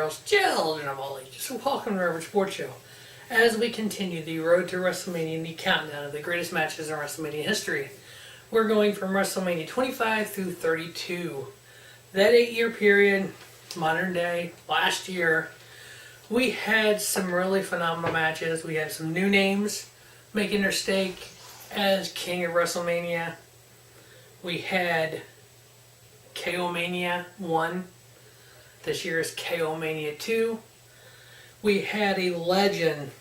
girls, children of all ages. Welcome to Reverend Sports Show. As we continue the road to WrestleMania and the countdown of the greatest matches in WrestleMania history, we're going from WrestleMania 25 through 32. That 8-year period, modern day, last year, we had some really phenomenal matches. We had some new names making their stake as King of WrestleMania. We had KO Mania 1. This year is KO Mania 2. We had a legend,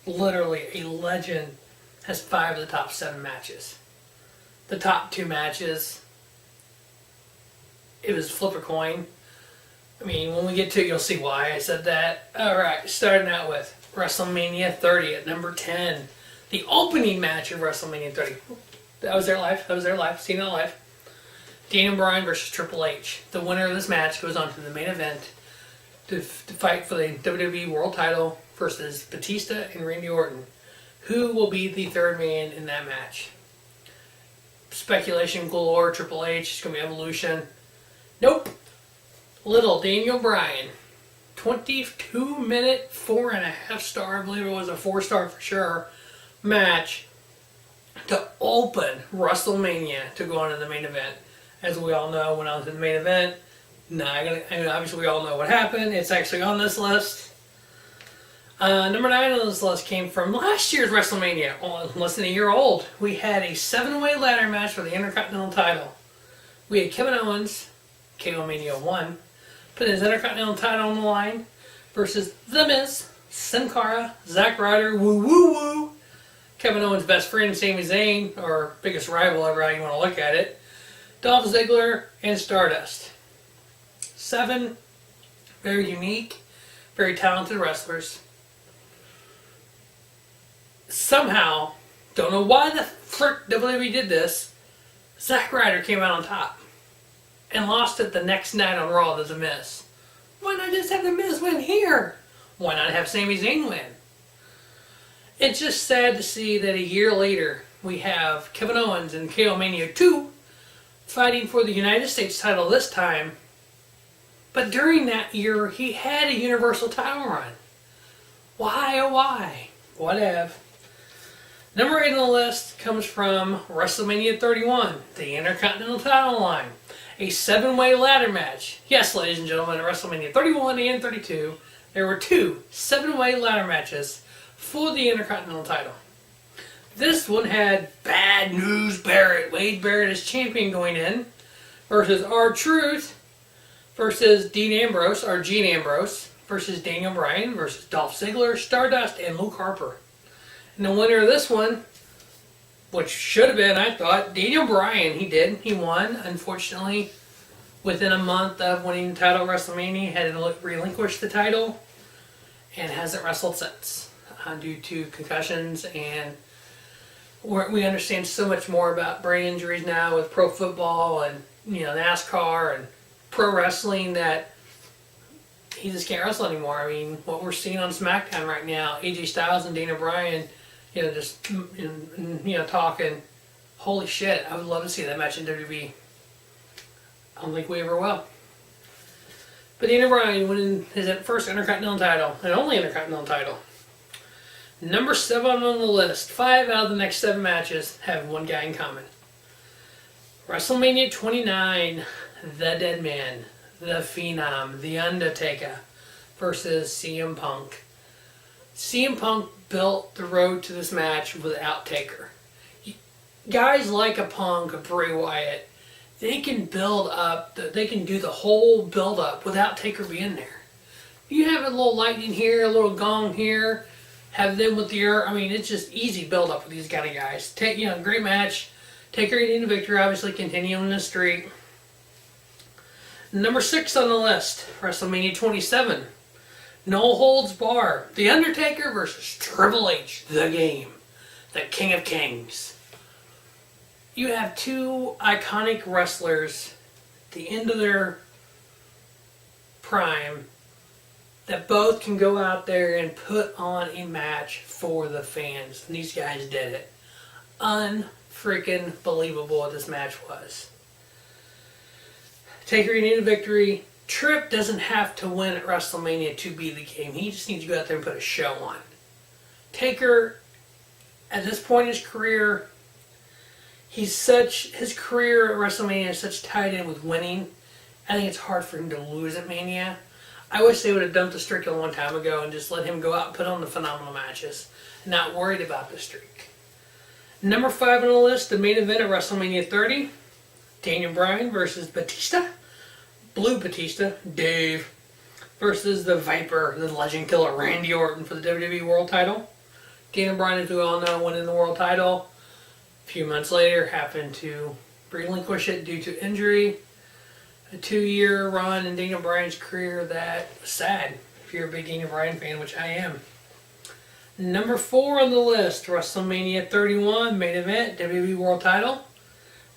literally a legend, has 5 of the top 7 matches. The top 2 matches, it was flip a coin. I mean, when we get to it, you'll see why I said that. Alright, starting out with WrestleMania 30 at number 10. The opening match of WrestleMania 30. That was there live. Seen it live. Daniel Bryan versus Triple H. The winner of this match goes on to the main event to fight for the WWE World Title versus Batista and Randy Orton. Who will be the third man in that match? Speculation galore. Triple H. It's going to be Evolution. Nope. Little Daniel Bryan. 22-minute, 4.5 star, I believe it was a 4-star for sure, match to open WrestleMania to go on to the main event. As we all know, when I was in the main event, obviously we all know what happened. It's actually on this list. Number 9 on this list came from last year's WrestleMania, less than a year old. We had a 7-way ladder match for the Intercontinental title. We had Kevin Owens, KO Mania 1, put his Intercontinental title on the line versus The Miz, Sin Cara, Zack Ryder, woo woo woo, Kevin Owens' best friend, Sami Zayn, or biggest rival, however you want to look at it, Dolph Ziggler, and Stardust. 7 very unique, very talented wrestlers. Somehow, don't know why the frick WWE did this, Zack Ryder came out on top and lost it the next night on Raw to The Miz. Why not just have The Miz win here? Why not have Sami Zayn win? It's just sad to see that a year later we have Kevin Owens in KO Mania 2 fighting for the United States title this time, but during that year he had a Universal title run. Why oh why? Whatever. Number 8 on the list comes from WrestleMania 31, the Intercontinental title line. A 7-way ladder match. Yes, ladies and gentlemen, at WrestleMania 31 and 32, there were 2 7-way ladder matches for the Intercontinental title. This one had Bad News Barrett, Wade Barrett as champion going in, versus R-Truth, versus Dean Ambrose, or Gene Ambrose, versus Daniel Bryan, versus Dolph Ziggler, Stardust, and Luke Harper. And the winner of this one, which should have been, I thought, Daniel Bryan. He won. Unfortunately, within a month of winning the title at WrestleMania, had to relinquish the title and hasn't wrestled since due to concussions. And we understand so much more about brain injuries now with pro football and NASCAR and pro wrestling that he just can't wrestle anymore. I mean, what we're seeing on SmackDown right now, AJ Styles and Daniel Bryan, just talking. Holy shit! I would love to see that match in WWE. I don't think we ever will. But Daniel Bryan winning his first Intercontinental title and only Intercontinental title. Number 7 on the list. 5 out of the next 7 matches have one guy in common. WrestleMania 29, The Dead Man, The Phenom, The Undertaker versus CM Punk. CM Punk built the road to this match without Taker. Guys like a Punk, a Bray Wyatt, they can build up, they can do the whole build up without Taker being there. You have a little lightning here, a little gong here, have them with your, it's just easy build up with these kind of guys. Great match. Taker getting the victory, obviously continuing the streak. Number 6 on the list, WrestleMania 27. No holds bar. The Undertaker versus Triple H, the game. The King of Kings. You have 2 iconic wrestlers at the end of their prime that both can go out there and put on a match for the fans. And these guys did it. Unfreaking believable what this match was. Taker getting the victory. Tripp doesn't have to win at WrestleMania to be the game. He just needs to go out there and put a show on. Taker, at this point in his career, his career at WrestleMania is such tied in with winning. I think it's hard for him to lose at Mania. I wish they would have dumped the streak a long time ago and just let him go out and put on the phenomenal matches. Not worried about the streak. Number 5 on the list, the main event at WrestleMania 30. Daniel Bryan versus Batista. Blue Batista, Dave, versus the Viper, the legend killer Randy Orton for the WWE World title. Daniel Bryan, as we all know, winning the world title. A few months later, happened to relinquish it due to injury. A 2-year run in Daniel Bryan's career that was sad, if you're a big Daniel Bryan fan, which I am. Number 4 on the list, WrestleMania 31, main event, WWE World title.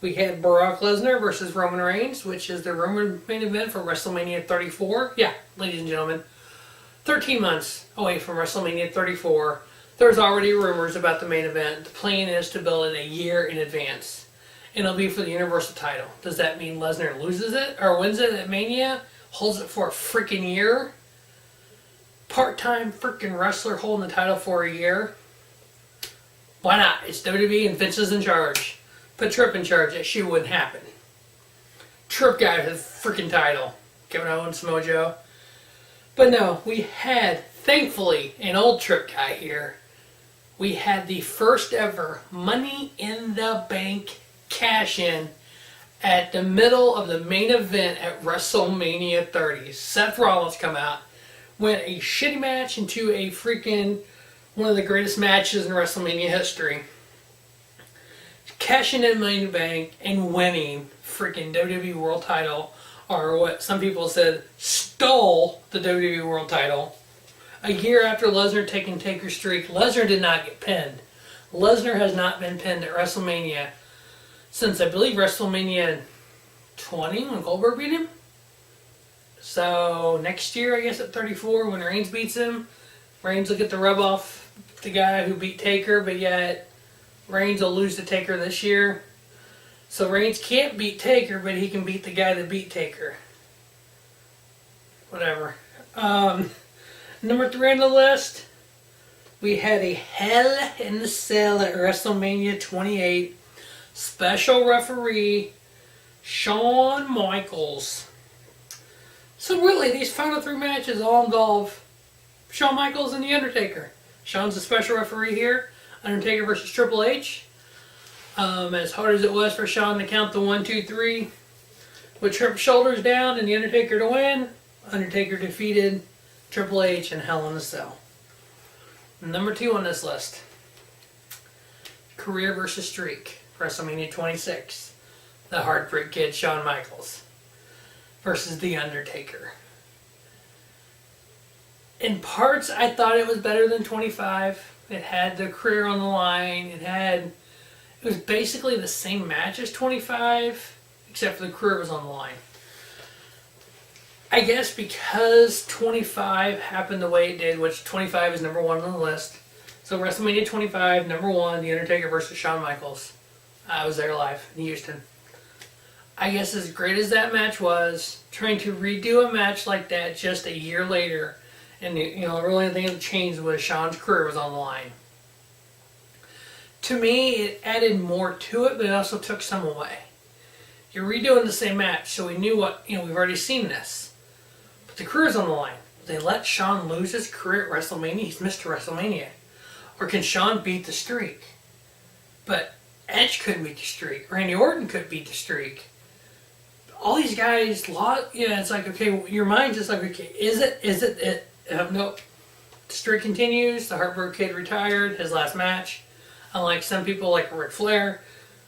We had Brock Lesnar versus Roman Reigns, which is the Roman main event for WrestleMania 34. Yeah, ladies and gentlemen, 13 months away from WrestleMania 34. There's already rumors about the main event. The plan is to build it a year in advance. And it'll be for the Universal title. Does that mean Lesnar loses it or wins it at Mania? Holds it for a freaking year? Part-time freaking wrestler holding the title for a year? Why not? It's WWE and Vince is in charge. Put Tripp in charge, that shit wouldn't happen. Tripp got his freaking title. Kevin Owens, Samoa Joe. But no, we had, thankfully, an old Tripp guy here. We had the first ever Money in the Bank cash-in at the middle of the main event at WrestleMania 30. Seth Rollins come out, went a shitty match into a freaking one of the greatest matches in WrestleMania history. Cashing in Money in the Bank and winning freaking WWE World title, or what some people said, stole the WWE World title. A year after Lesnar taking Taker's streak, Lesnar did not get pinned. Lesnar has not been pinned at WrestleMania since, I believe, WrestleMania 20 when Goldberg beat him. So next year, I guess at 34, when Reigns beats him, Reigns will get the rub off the guy who beat Taker, but yet Reigns will lose to Taker this year. So Reigns can't beat Taker, but he can beat the guy that beat Taker. Whatever. Number 3 on the list, we had a Hell in the Cell at WrestleMania 28. Special referee, Shawn Michaels. So really, these final 3 matches all involve Shawn Michaels and The Undertaker. Shawn's the special referee here. Undertaker versus Triple H. As hard as it was for Shawn to count the 1, 2, 3 with Tripp's shoulders down and The Undertaker to win, Undertaker defeated Triple H in Hell in a Cell. Number 2 on this list, career versus streak, WrestleMania 26. The Heartbreak Kid Shawn Michaels versus The Undertaker. In parts, I thought it was better than 25. It had the career on the line. It was basically the same match as 25, except for the career was on the line. I guess because 25 happened the way it did, which 25 is number 1 on the list. So WrestleMania 25, number 1, The Undertaker versus Shawn Michaels. I was there live in Houston. I guess as great as that match was, trying to redo a match like that just a year later, and the only thing that changed was Shawn's career was on the line. To me, it added more to it, but it also took some away. You're redoing the same match, so we knew we've already seen this. But the career's on the line. They let Shawn lose his career at WrestleMania. He's Mr. WrestleMania. Or can Shawn beat the streak? But Edge couldn't beat the streak. Randy Orton could beat the streak. All these guys, it's like, okay, your mind's just like, okay, is it? Nope. The streak continues. The Heartbreak Kid retired, his last match. Unlike some people like Ric Flair,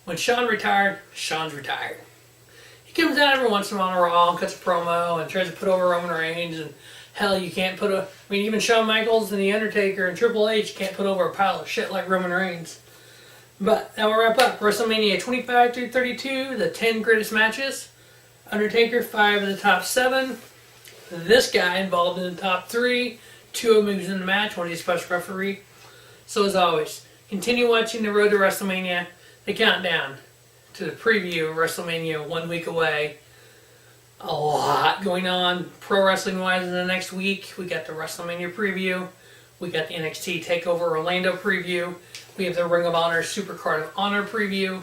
when Shawn retired, Shawn's retired. He comes out every once in a while on Raw and cuts a promo and tries to put over Roman Reigns, and hell, you can't even Shawn Michaels and The Undertaker and Triple H can't put over a pile of shit like Roman Reigns. But that will wrap up WrestleMania 25 through 32, the 10 greatest matches. Undertaker, 5 of the top 7. This guy involved in the top 3. 2 of them was in the match, one he's special referee. So as always, continue watching the Road to WrestleMania, the countdown to the preview of WrestleMania 1 week away. A lot going on pro wrestling wise in the next week. We got the WrestleMania preview. We got the NXT TakeOver Orlando preview. We have the Ring of Honor Supercard of Honor preview.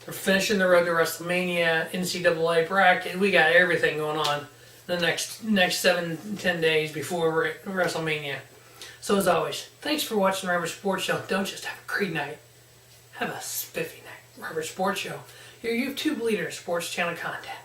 We're finishing the road to WrestleMania, NCAA bracket. We got everything going on the next 7-10 days before WrestleMania. So as always, thanks for watching the Rubber Sports Show. Don't just have a great night. Have a spiffy night. Rubber Sports Show, your YouTube leader sports channel content.